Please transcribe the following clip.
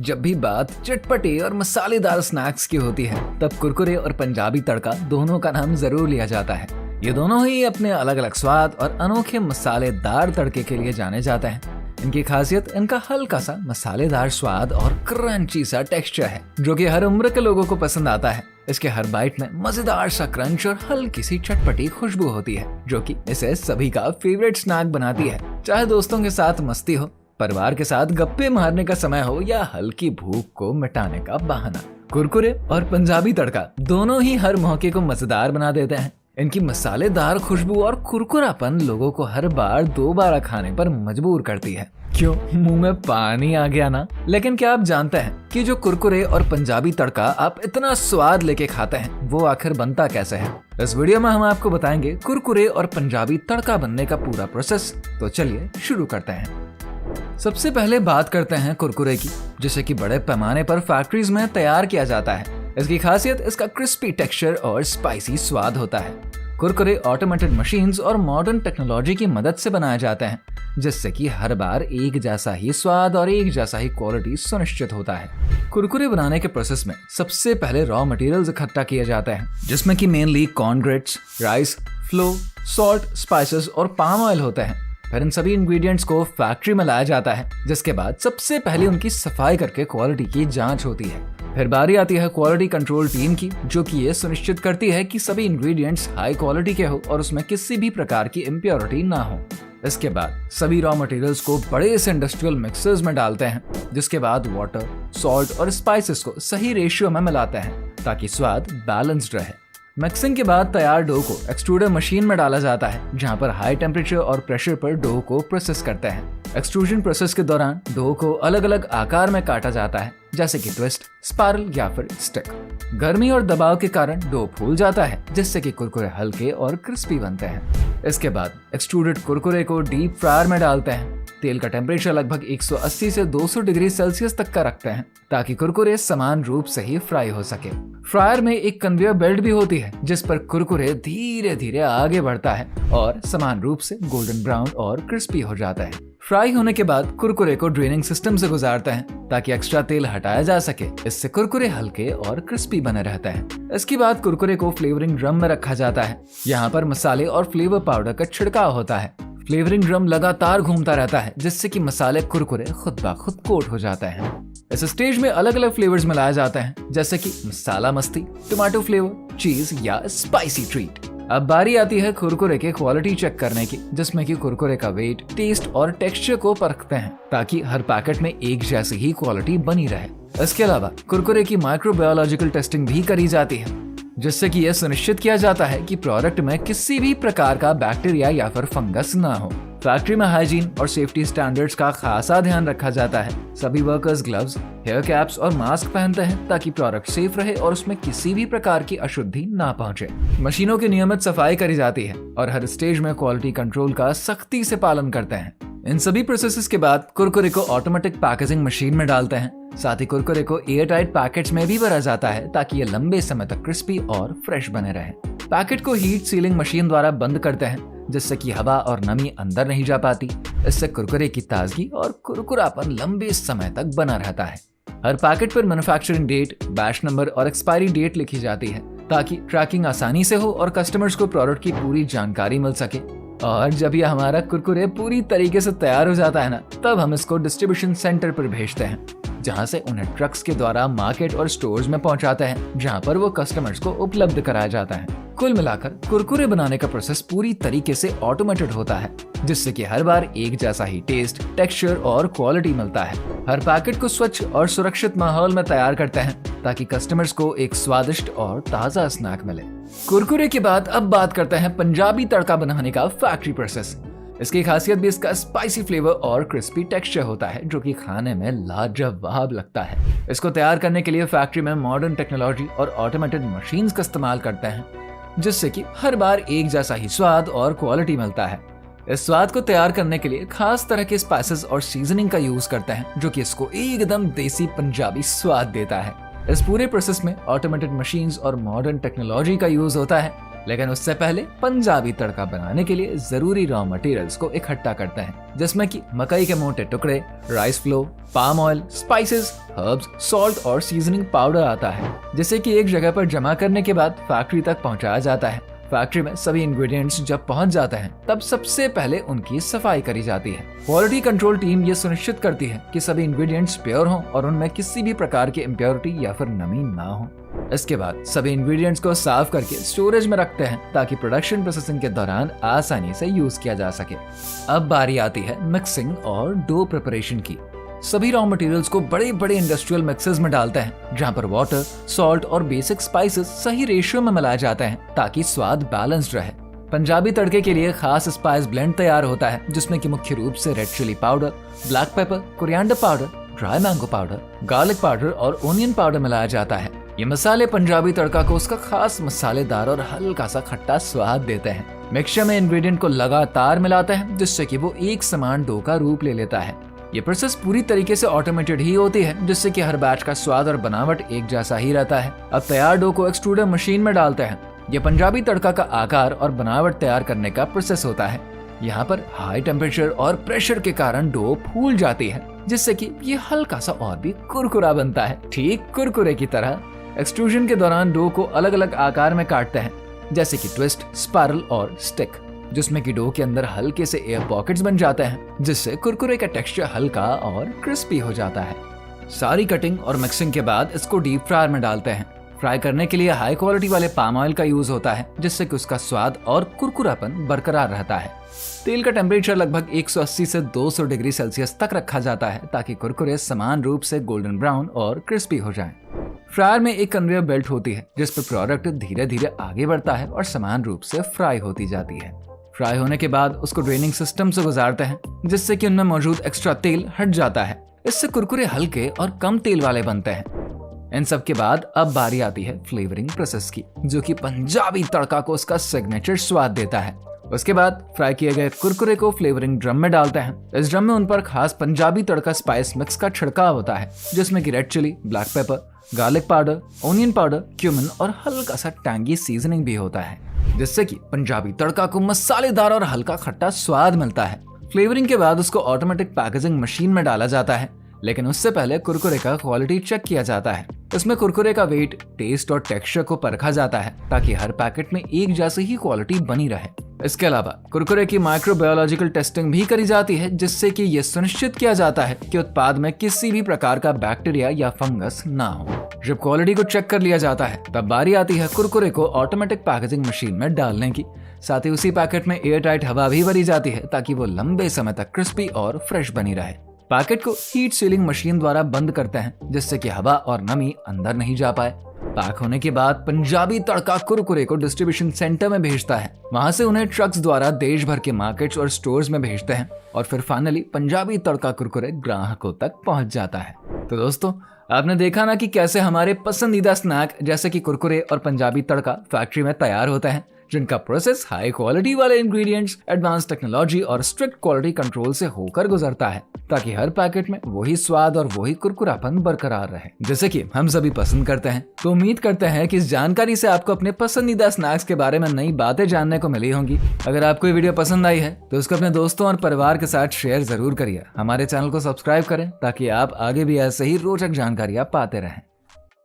जब भी बात चटपटे और मसालेदार स्नैक्स की होती है तब कुरकुरे और पंजाबी तड़का दोनों का नाम जरूर लिया जाता है। ये दोनों ही अपने अलग अलग स्वाद और अनोखे मसालेदार तड़के के लिए जाने जाते हैं। इनकी खासियत इनका हल्का सा मसालेदार स्वाद और क्रंची सा टेक्सचर है जो कि हर उम्र के लोगों को पसंद आता है। इसके हर बाइट में मजेदार सा क्रंच और हल्की सी चटपटी खुशबू होती है जो कि इसे सभी का फेवरेट स्नैक बनाती है। चाहे दोस्तों के साथ मस्ती हो, परिवार के साथ गप्पे मारने का समय हो या हल्की भूख को मिटाने का बहाना, कुरकुरे और पंजाबी तड़का दोनों ही हर मौके को मजेदार बना देते हैं। इनकी मसालेदार खुशबू और कुरकुरापन लोगों को हर बार दोबारा खाने पर मजबूर करती है। क्यों मुंह में पानी आ गया ना? लेकिन क्या आप जानते हैं कि जो कुरकुरे और पंजाबी तड़का आप इतना स्वाद लेके खाते हैं वो आखिर बनता कैसे है? इस वीडियो में हम आपको बताएंगे कुरकुरे और पंजाबी तड़का बनने का पूरा प्रोसेस। तो चलिए शुरू करते हैं। सबसे पहले बात करते हैं कुरकुरे की, जिसे कि बड़े पैमाने पर फैक्ट्रीज में तैयार किया जाता है। इसकी खासियत इसका क्रिस्पी टेक्सचर और स्पाइसी स्वाद होता है। कुरकुरे ऑटोमेटेड मशीन्स और मॉडर्न टेक्नोलॉजी की मदद से बनाए जाते हैं, जिससे कि हर बार एक जैसा ही स्वाद और एक जैसा ही क्वालिटी सुनिश्चित होता है। कुरकुरे बनाने के प्रोसेस में सबसे पहले रॉ मटेरियल्स इकट्ठा किए जाते हैं, जिसमें कि mainly corn greats, rice, flow, salt, spices और पाम ऑयल होते हैं। फिर इन सभी इंग्रेडिएंट्स को फैक्ट्री में लाया जाता है, जिसके बाद सबसे पहले उनकी सफाई करके क्वालिटी की जांच होती है। फिर बारी आती है क्वालिटी कंट्रोल टीम की, जो कि ये सुनिश्चित करती है कि सभी इंग्रेडिएंट्स हाई क्वालिटी के हो और उसमें किसी भी प्रकार की इम्प्योरिटी ना हो। इसके बाद सभी रॉ मटेरियल्स को बड़े से इंडस्ट्रियल मिक्सर्स में डालते हैं, जिसके बाद वाटर, सॉल्ट और स्पाइसेस को सही रेशियो में मिलाते हैं ताकि स्वाद बैलेंस्ड रहे। मिक्सिंग के बाद तैयार डो को एक्सट्रूडर मशीन में डाला जाता है, जहां पर हाई टेम्परेचर और प्रेशर पर डो को प्रोसेस करते हैं। एक्सट्रूजन प्रोसेस के दौरान डो को अलग अलग आकार में काटा जाता है, जैसे कि ट्विस्ट, स्पाइरल या फिर स्टिक। गर्मी और दबाव के कारण डो फूल जाता है, जिससे कि कुरकुरे हल्के और क्रिस्पी बनते हैं। इसके बाद एक्सट्रूडेड कुरकुरे को डीप फ्रायर में डालते हैं। तेल का टेम्परेचर लगभग 180 से 200 डिग्री सेल्सियस तक का रखते हैं ताकि कुरकुरे समान रूप से ही फ्राई हो सके। फ्रायर में एक कन्वेयर बेल्ट भी होती है, जिस पर कुरकुरे धीरे धीरे आगे बढ़ता है और समान रूप से गोल्डन ब्राउन और क्रिस्पी हो जाता है। फ्राई होने के बाद कुरकुरे को ड्रेनिंग सिस्टम से गुजारते हैं ताकि एक्स्ट्रा तेल हटाया जा सके। इससे कुरकुरे हल्के और क्रिस्पी बने रहते हैं। इसके बाद कुरकुरे को फ्लेवरिंग ड्रम में रखा जाता है। यहाँ पर मसाले और फ्लेवर पाउडर का छिड़काव होता है। फ्लेवरिंग ड्रम लगातार घूमता रहता है, जिससे कि मसाले कुरकुरे खुद ब खुद कोट हो जाते हैं। इस स्टेज में अलग अलग फ्लेवर्स मिलाए जाते हैं, जैसे कि मसाला मस्ती, टोमेटो फ्लेवर, चीज या स्पाइसी ट्रीट। अब बारी आती है कुरकुरे के क्वालिटी चेक करने की, जिसमें कि कुरकुरे का वेट, टेस्ट और टेक्सचर को परखते हैं ताकि हर पैकेट में एक जैसी ही क्वालिटी बनी रहे। इसके अलावा कुरकुरे की माइक्रोबायोलॉजिकल टेस्टिंग भी करी जाती है, जिससे कि यह सुनिश्चित किया जाता है कि प्रोडक्ट में किसी भी प्रकार का बैक्टीरिया या फिर फंगस ना हो। फैक्ट्री में हाइजीन और सेफ्टी स्टैंडर्ड्स का खासा ध्यान रखा जाता है। सभी वर्कर्स ग्लव्स, हेयर कैप्स और मास्क पहनते हैं ताकि प्रोडक्ट सेफ रहे और उसमें किसी भी प्रकार की अशुद्धि ना पहुंचे। मशीनों की नियमित सफाई करी जाती है और हर स्टेज में क्वालिटी कंट्रोल का सख्ती से पालन करते हैं। इन सभी प्रोसेसेस के बाद कुरकुरे को ऑटोमेटिक पैकेजिंग मशीन में डालते हैं। साथ ही कुरकुरे को एयर टाइट पैकेट्स में भी भरा जाता है ताकि ये लंबे समय तक क्रिस्पी और फ्रेश बने रहे। पैकेट को हीट सीलिंग मशीन द्वारा बंद करते हैं, जिससे कि हवा और नमी अंदर नहीं जा पाती। इससे कुरकुरे की ताजगी और कुरकुरापन लंबे समय तक बना रहता है। हर पैकेट पर मैन्युफैक्चरिंग डेट, बैच नंबर और एक्सपायरी डेट लिखी जाती है ताकि ट्रैकिंग आसानी से हो और कस्टमर्स को प्रोडक्ट की पूरी जानकारी मिल सके। और जब ये हमारा कुरकुरे पूरी तरीके से तैयार हो जाता है ना, तब हम इसको डिस्ट्रीब्यूशन सेंटर पर भेजते हैं, जहां से उन्हें ट्रक्स के द्वारा मार्केट और स्टोर्स में पहुंचाते हैं, जहां पर वो कस्टमर्स को उपलब्ध कराया जाता है। कुल मिलाकर कुरकुरे बनाने का प्रोसेस पूरी तरीके से ऑटोमेटेड होता है, जिससे कि हर बार एक जैसा ही टेस्ट, टेक्सचर और क्वालिटी मिलता है। हर पैकेट को स्वच्छ और सुरक्षित माहौल में तैयार करते हैं ताकि कस्टमर्स को एक स्वादिष्ट और ताजा स्नैक मिले। कुरकुरे के बाद अब बात करते हैं पंजाबी तड़का बनाने का फैक्ट्री प्रोसेस। इसकी खासियत भी इसका स्पाइसी फ्लेवर और क्रिस्पी टेक्सचर होता है, जो कि खाने में लाजवाब लगता है। इसको तैयार करने के लिए फैक्ट्री में मॉडर्न टेक्नोलॉजी और ऑटोमेटेड मशीन्स का इस्तेमाल करते हैं, जिससे कि हर बार एक जैसा ही स्वाद और क्वालिटी मिलता है। इस स्वाद को तैयार करने के लिए खास तरह के स्पाइसेस और सीजनिंग का यूज करते हैं, जो कि इसको एकदम देसी पंजाबी स्वाद देता है। इस पूरे प्रोसेस में ऑटोमेटेड मशीन्स और मॉडर्न टेक्नोलॉजी का यूज होता है, लेकिन उससे पहले पंजाबी तड़का बनाने के लिए जरूरी रॉ मटेरियल्स को इकट्ठा करते हैं, जिसमें कि मकई के मोटे टुकड़े, rice flow, palm oil, spices, herbs, salt और सीजनिंग पाउडर आता है, जिसे कि एक जगह पर जमा करने के बाद फैक्ट्री तक पहुंचाया जाता है। फैक्ट्री में सभी इंग्रेडिएंट्स जब पहुंच जाते हैं तब सबसे पहले उनकी सफाई करी जाती है। क्वालिटी कंट्रोल टीम ये सुनिश्चित करती है कि सभी इंग्रेडिएंट्स प्योर हों और उनमें किसी भी प्रकार की इम्प्योरिटी या फिर नमी ना हो। इसके बाद सभी इंग्रेडिएंट्स को साफ करके स्टोरेज में रखते हैं ताकि प्रोडक्शन प्रोसेसिंग के दौरान आसानी से यूज किया जा सके। अब बारी आती है मिक्सिंग और डो प्रिपरेशन की। सभी रॉ मटेरियल्स को बड़े बड़े इंडस्ट्रियल मिक्सर्स में डालते हैं, जहां पर वाटर, सॉल्ट और बेसिक स्पाइसेस सही रेशियो में मिलाए जाते हैं ताकि स्वाद बैलेंस्ड रहे। पंजाबी तड़के के लिए खास स्पाइस ब्लेंड तैयार होता है, जिसमें कि मुख्य रूप से red chilli powder, black pepper, coriander powder, dry mango powder, garlic powder और ओनियन पाउडर मिलाया जाता है। ये मसाले पंजाबी तड़का को उसका खास मसालेदार और हल्का सा खट्टा स्वाद देते हैं। मिक्सचर में इंग्रेडिएंट को लगातार मिलाते हैं, जिससे कि वो एक समान डो का रूप ले लेता है। ये प्रोसेस पूरी तरीके से ऑटोमेटेड ही होती है, जिससे कि हर बैच का स्वाद और बनावट एक जैसा ही रहता है। अब तैयार डो को एक्सट्रूडर मशीन में डालते हैं। ये पंजाबी तड़का का आकार और बनावट तैयार करने का प्रोसेस होता है। यहाँ पर हाई टेम्परेचर और प्रेशर के कारण डो फूल जाती है, जिससे कि ये हल्का सा और भी कुरकुरा बनता है, ठीक कुरकुरे की तरह। एक्सट्रूजन के दौरान डो को अलग अलग आकार में काटते हैं, जैसे कि ट्विस्ट, स्पाइरल और स्टिक, जिसमें कि डो के अंदर हल्के से एयर पॉकेट्स बन जाते हैं, जिससे कुरकुरे का टेक्सचर हल्का और क्रिस्पी हो जाता है। सारी कटिंग और मिक्सिंग के बाद इसको डीप फ्रायर में डालते हैं। फ्राई करने के लिए हाई क्वालिटी वाले पाम ऑयल का यूज होता है, जिससे कि उसका स्वाद और कुरकुरापन बरकरार रहता है। तेल का टेम्परेचर लगभग 180 से 200 डिग्री सेल्सियस तक रखा जाता है ताकि कुरकुरे समान रूप से गोल्डन ब्राउन और क्रिस्पी हो जाएं। फ्रायर में एक कन्वेयर बेल्ट होती है, जिस पर प्रोडक्ट धीरे धीरे आगे बढ़ता है और समान रूप से फ्राई होती जाती है। फ्राई होने के बाद उसको ड्रेनिंग सिस्टम से गुजारते हैं, जिससे कि उनमें मौजूद एक्स्ट्रा तेल हट जाता है। इससे कुरकुरे हल्के और कम तेल वाले बनते हैं। इन सब के बाद अब बारी आती है फ्लेवरिंग प्रोसेस की, जो कि पंजाबी तड़का को उसका सिग्नेचर स्वाद देता है। उसके बाद फ्राई किए गए कुरकुरे को फ्लेवरिंग ड्रम में डालते हैं। इस ड्रम में उन पर खास पंजाबी तड़का स्पाइस मिक्स का छिड़काव होता है, जिसमें कि red chilli, black pepper, garlic powder, onion powder, cumin और हल्का सा टैंगी सीजनिंग भी होता है, जिससे कि पंजाबी तड़का को मसालेदार और हल्का खट्टा स्वाद मिलता है। फ्लेवरिंग के बाद उसको ऑटोमेटिक पैकेजिंग मशीन में डाला जाता है, लेकिन उससे पहले कुरकुरे का क्वालिटी चेक किया जाता है। इसमें कुरकुरे का वेट, टेस्ट और टेक्सचर को परखा जाता है ताकि हर पैकेट में एक जैसी ही क्वालिटी बनी रहे। इसके अलावा कुरकुरे की माइक्रोबायोलॉजिकल टेस्टिंग भी करी जाती है, जिससे कि यह सुनिश्चित किया जाता है कि उत्पाद में किसी भी प्रकार का बैक्टीरिया या फंगस ना हो। जब क्वालिटी को चेक कर लिया जाता है, तब बारी आती है कुरकुरे को ऑटोमेटिक पैकेजिंग मशीन में डालने की। साथ ही उसी पैकेट में एयर टाइट हवा भी भरी जाती है ताकि वो लंबे समय तक क्रिस्पी और फ्रेश बनी रहे। पैकेट को हीट सीलिंग मशीन द्वारा बंद करते हैं, जिससे कि हवा और नमी अंदर नहीं जा पाए। पैक होने के बाद पंजाबी तड़का कुरकुरे को डिस्ट्रीब्यूशन सेंटर में भेजता है। वहां से उन्हें ट्रक्स द्वारा देश भर के मार्केट्स और स्टोर्स में भेजते हैं और फिर फाइनली पंजाबी तड़का कुरकुरे ग्राहकों तक पहुंच जाता है। तो दोस्तों, आपने देखा ना कि कैसे हमारे पसंदीदा स्नैक जैसे कि कुरकुरे और पंजाबी तड़का फैक्ट्री में तैयार होता है, जिनका प्रोसेस हाई क्वालिटी वाले इंग्रेडिएंट्स, एडवांस टेक्नोलॉजी और स्ट्रिक्ट क्वालिटी कंट्रोल से होकर गुजरता है, ताकि हर पैकेट में वही स्वाद और वही कुरकुरापन बरकरार रहे, जैसे कि हम सभी पसंद करते हैं। तो उम्मीद करते हैं कि इस जानकारी से आपको अपने पसंदीदा स्नैक्स के बारे में नई बातें जानने को मिली होंगी। अगर आपको ये वीडियो पसंद आई है तो उसको अपने दोस्तों और परिवार के साथ शेयर जरूर करिए। हमारे चैनल को सब्सक्राइब करें ताकि आप आगे भी ऐसे ही रोचक जानकारियां पाते रहें।